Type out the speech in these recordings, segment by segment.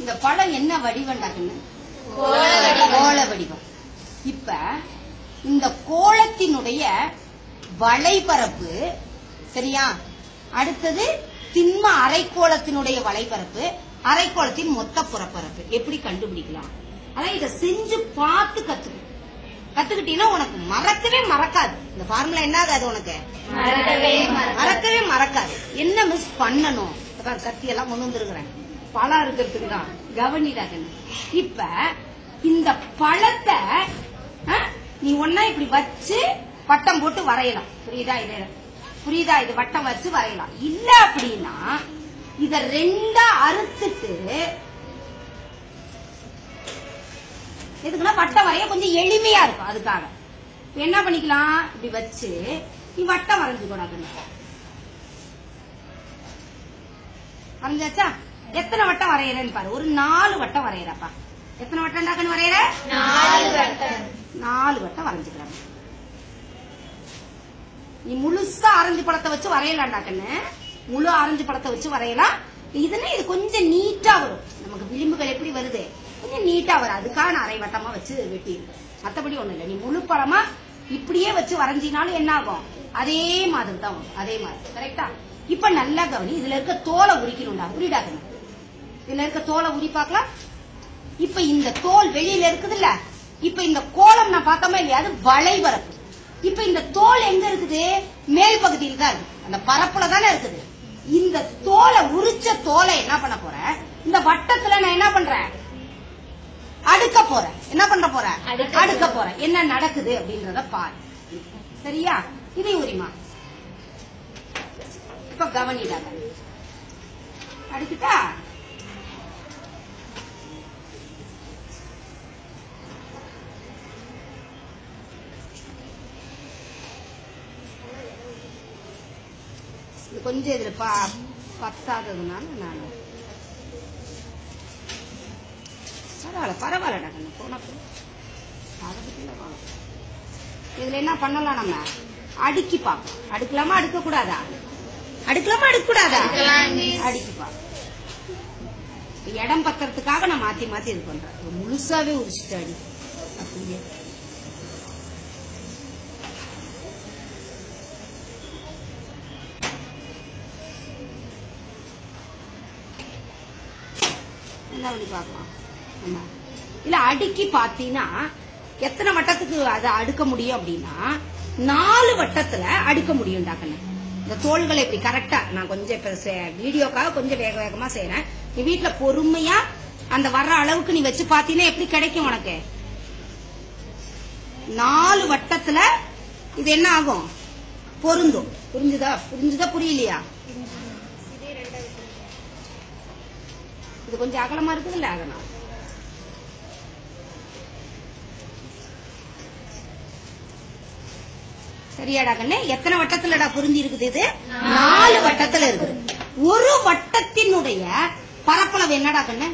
இந்த பழம் என்ன வடிவண்டாக்குன்னு கோள வடிவம். இப்ப இந்த கோளத்தினுடைய வளைபரப்பு சரியா, அடுத்தது திண்ம அரைக்கோளத்தினுடைய வளைபரப்பு, அரைக்கோளத்தின் மொத்த புறப்பரப்பு எப்படி கண்டுபிடிக்கலாம்? அதான் இதை செஞ்சு பார்த்து கத்துக்கிட்டீங்கன்னா உனக்கு மறக்கவே மறக்காது. இந்த ஃபார்முலா என்ன ஆகாது உனக்கு? மறக்கவே மறக்காது. என்ன மிஸ் பண்ணணும்? கத்தி எல்லாம் கொண்டு வந்துருக்கிறேன் பழம் இருக்கிறதுக்கு தான், கவனிடாக்கணும். இப்ப இந்த பழத்தை நீ ஒன்னா இப்படி வச்சு வட்டம் போட்டு வரையலாம். புரியுதா? புரியுதா? இது வட்டம் வச்சு வரையலாம். இல்ல அப்படின்னா இத ரெண்டா அறுத்துட்டு எதுக்குன்னா வட்டம் வரைய கொஞ்சம் எளிமையா இருக்கும். அதுக்காக என்ன பண்ணிக்கலாம், இப்படி வச்சு நீ வட்டம் வரைஞ்சு கூடாது. வரைஞ்சாச்சா? எத்தனை வட்டம் வரையறேன்னு பாரு. ஒரு 4 வட்டம் வரையறப்பா. எத்தனை வட்டம் வரையற? 4 வட்டம் வரைஞ்சுக்கிறேன். நீ முழுசா ஆரஞ்சு பழத்தை வச்சு வரையலாண்டாக்கன்னு, முழு ஆரஞ்சு பழத்தை வச்சு வரையலாம். இதுன்னு இது கொஞ்சம் நீட்டா வரும். நமக்கு விளிம்புகள் எப்படி வருது, கொஞ்சம் நீட்டா வரும். அதுக்காக நான் அரை வட்டமா வச்சு வெட்டிடுவேன். மத்தபடி ஒண்ணு இல்லை. நீ முழு பழமா இப்படியே வச்சு வரைஞ்சினாலும் என்ன ஆகும்? அதே மாதிரி தான் வரும். அதே மாதிரி. கரெக்டா? இப்ப நல்லா கவனி. இதுல இருக்க தோலை உரிக்கணும்டா. புரியுதாக்கணும்? இதுல இருக்க தோலை உரி பார்க்கலாம். இப்ப இந்த தோல் வெளியில இருக்குது இல்ல, இப்ப இந்த கோலம் நான் பார்த்தோமா இல்லையா, அது வளைபரப்பு. இப்ப இந்த தோல் எங்க இருக்குது? மேல் பகுதியில் தான் இருக்கு. அந்த பரப்புல தானே இருக்குது. இந்த தோலை உரிச்ச தோலை என்ன பண்ண போறேன், இந்த வட்டத்துல நான் என்ன பண்றேன், அடுக்க போறேன். என்ன பண்ண போறேன்? அடுக்க போறேன். என்ன நடக்குது அப்படின்றத பாரு. சரியா? இதை உரிமா. இப்ப கவனிடாங்க. அடுக்கிட்டா கொஞ்சம் இதுல பத்தாததுனால நான் பரவாயில்ல இதுல என்ன பண்ணலாம், நம்ம அடுக்கி பார்க்கலாம். அடுக்கலாமா அடுக்க கூடாதா? அடுக்கலாமா அடுக்க கூடாதா? அடுக்கி பார்க்கலாம். இடம் பத்திரத்துக்காக நான் மாத்தி மாத்தி இது பண்றேன். முழுசாவே உரிச்சுட்டு அடி அப்படியே. பார்க்கலாம். இல்ல அடுக்கி பாத்தீங்கன்னா எத்தனை வட்டத்துக்கு அதை அடுக்க முடியும் அப்படின்னா 4 வட்டத்துல அடுக்க முடியும். இந்த தோள்களை இப்படி கரெக்டா நான் கொஞ்சம் இப்ப வீடியோக்காக கொஞ்சம் வேக வேகமா செய்யறேன். நீ வீட்டுல பொறுமையா அந்த வர்ற அளவுக்கு நீ வச்சு பாத்தீங்கன்னா எப்படி கிடைக்கும் உனக்கு? 4 வட்டத்துல இது என்ன ஆகும்? பொருந்தும். புரிஞ்சுதா புரியலையா? இது கொஞ்சம் அகலமா இருக்குது இல்ல, அகலம். சரியாடா கண்ணு? எத்தனை வட்டத்துலடா புரிஞ்சு இருக்குது? இது 4 வட்டத்துல இருக்குது. ஒரு வட்டத்தினுடைய பரப்பளவு என்னடா கண்ணு?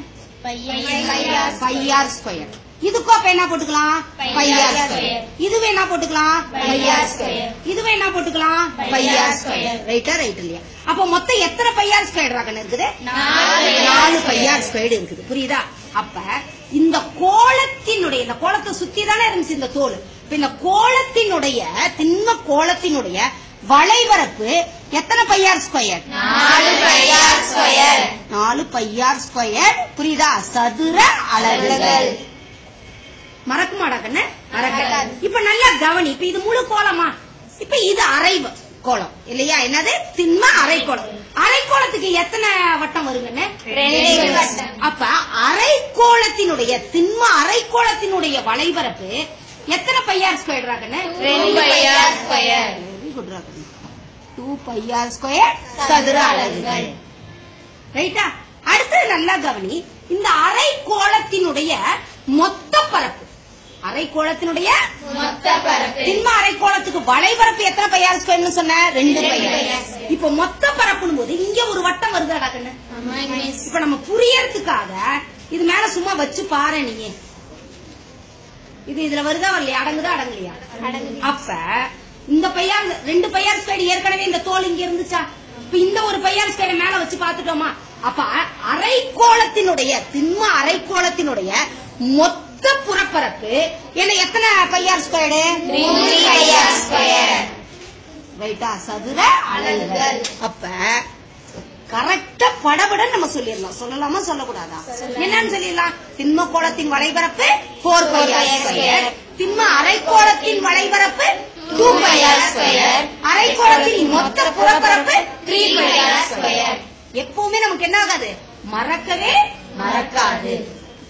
Pi r square. இதுக்கும் அப்ப என்ன போட்டுக்கலாம்? Pi r square. இதுவே என்ன போட்டுக்கலாம்? Pi r square. இதுவே என்ன போட்டுக்கலாம்? Pi r square. ரைட்டா? ரைட் இல்லையா? அப்ப மொத்தம் எத்தனை பையார் ஸ்கொயர் இருக்குது? 4 பையார் ஸ்கொயர் இருக்குது. புரியுதா? அப்ப இந்த கோளத்தினுடைய, இந்த கோளத்தை சுத்தி தானே இருந்துச்சு இந்த தோல். இந்த கோளத்தினுடைய, திண்ம கோளத்தினுடைய வளைபரப்பு எத்தனை pi r square? 4 pi r square. 4 pi r square. புரியுதா? சதுர அலகுகள். மறக்குமாடா கண்ணு? மறக்காது. இப்ப நல்லா கவனி. இப்ப இது முழு கோலமா? இப்ப இது அரை கோலம் இல்லையா? என்னது? திண்ம அரைக்கோளம். அரைக்கோளத்துக்கு எத்தனை வட்டம் வருங்கன்னு? 2 வட்டம். அப்ப அரைக்கோளத்தினுடைய, திண்ம அரைக்கோளத்தினுடைய வளைபரப்பு எத்தனை pi r square? 2 pi r square. Very good. 2 pi r square சதுர அலகுகள். ரைட்டா? அடுத்து நல்லா கவனி. இந்த அரைக்கோளத்தினுடைய மொத்த பரப்பு, அரைக்கோளத்தினுடைய மொத்த பரப்பு, திண்ம அரைக்கோளத்துக்கு வளைபரப்பு எத்தனை பையார் ஸ்கொயர்னு சொன்ன? 2 பையார். இப்ப மொத்த பரப்புன்னு போது இங்க ஒரு வட்டம் வருதாடா கண்ணு? இப்ப நம்ம புரியறதுக்காக இது மேல சும்மா வச்சு பாரு. நீங்க இது இதுல வருதா வரலையா? அடங்குதா அடங்கலையா? அப்ப இந்த பையார் 2 பையார் ஸ்கொயர் ஏற்கனவே இந்த தோல் இங்க இருந்துச்சா? இப்ப இந்த ஒரு பையார் ஸ்கொயர் மேல வச்சு பாத்துட்டோமா? அப்ப அரைக்கோளத்தினுடைய திண்ம அரைக்கோளத்தினுடைய மொத்த புறப்பரப்பு என்ன எத்தனை பையார் ஸ்கொயர்டு? 3 pi r square. ரைட்டா? சதுர அலகுகள். அப்ப கரெக்டா படபடன்னு நம்ம சொல்லிடலாம். சொல்லலாமா சொல்லக்கூடாதா? என்னன்னு சொல்லிடலாம்? திண்ம கோளத்தின் வளைபரப்பு 4 பையார் ஸ்கொயர், திண்ம அரைக்கோளத்தின் வளைபரப்பு 2 பையார் ஸ்கொயர், அரைக்கோளத்தின் மொத்த புறப்பரப்பு 3 பையார் ஸ்கொயர். எப்பவுமே நமக்கு என்ன ஆகாது? மறக்கவே மறக்காது.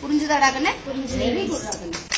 புரிஞ்சுதாடா கண்ணு? புரிஞ்சுது. Very good.